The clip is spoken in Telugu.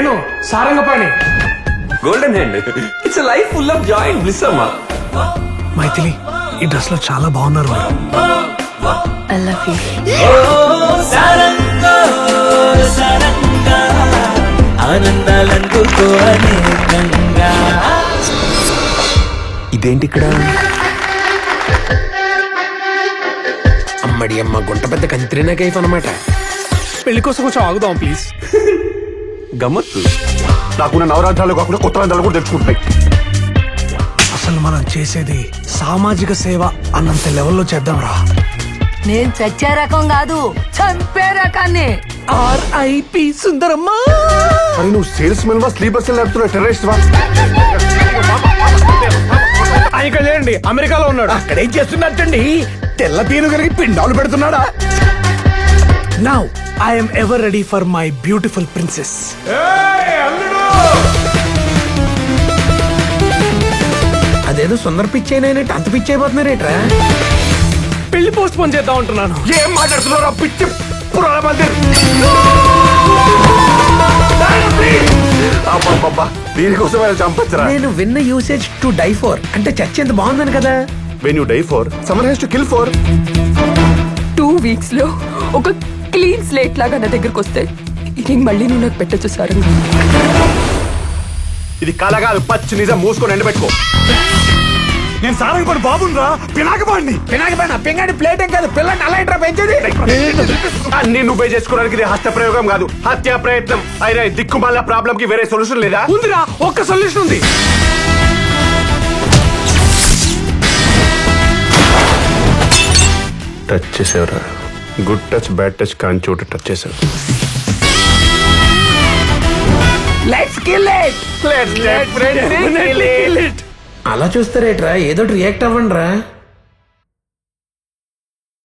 నేను Sarangapani. Golden hand. It's life full of Joy and bliss అమ్మా. మైథిలి, ఈ డ్రెస్ లో చాలా బాగున్నారు. I love you. ఇదేంటి ఇక్కడ? అమ్మడి అమ్మ గుంట పెద్ద కంత్రినా కైఫ్ అనమాట. పెళ్లి కోసం కొంచెం ఆగుదాం ప్లీజ్. గమ్మత్తు. నాకున్న నవరాత్రాలు కాకుండా కొత్త రంధ్రాలు కూడా తెచ్చుకుంటాయి. అసలు మనం చేసేది సామాజిక సేవ అన్నంత లెవెల్లో చేద్దాం రా. నేను చచ్చే రకం కాదు, చంపే రకాన్ని. RIP సుందరమ్మ. అరే నువ్వు సేల్స్ మెన్ వా, స్లీపర్ సెల్ నడుపుతున్నా, టెర్రరిస్ట్ వా? ఆయన ఇక్కడ లేండి, అమెరికాలో ఉన్నాడు. అక్కడేం చేస్తున్నట్టండి? తెల్ల తీరు కలిగి పిండాలు పెడుతున్నాడా? Now I'm ever ready for my beautiful princess. అదేదో సుందర పిచ్చైనట్టు అంత పిచ్చి అయిపోతున్నారేట్రా? పెళ్లి పోస్ట్ పోన్ చేద్దాం అంటున్నాను. ఏం మాట్లాడుతున్నారా పిచ్చి పురాణ మందిర్? అబ్బబ్బబ్బా, దీనికోసం చంపచ్చురా. నేను విన్న యూసేజ్ టు డై ఫోర్ అంటే చర్చ ఎంత బాగుందని కదా. When you die for, someone has to kill for. 2 weeks లో ఒక క్లీన్ స్లేట్ లాగా నా దగ్గరకు వస్తే ఇది మళ్ళీ నువ్వు నాకు పెట్టచ్చు సార్. ఇది కళ కాదు, పచ్చి నిజం. మూసుకొని ఎండబెట్టుకో. నేను సారం కూడా బాబురా, పినాకబాడిని. పింగాడి ప్లేట్ ఏం కాదు, పిల్లని అలా ఇంట్రా పెంచేది. అన్ని నువ్వే చేసుకోవడానికి ఇది హస్త ప్రయోగం కాదు, హత్యా ప్రయత్నం. అయినా దిక్కుమాల ప్రాబ్లం కి వేరే సొల్యూషన్ లేదా? ఉందిరా, ఒక్క సొల్యూషన్ ఉంది. టచ్ చేసేవరా? గుడ్ టచ్ బ్యాడ్ టచ్ కాని చోటు టచ్ చేసావు. Let's kill it. Definitely kill it. అలా చూస్తారేట్రా, ఏదో రియాక్ట్ అవ్వండి రా.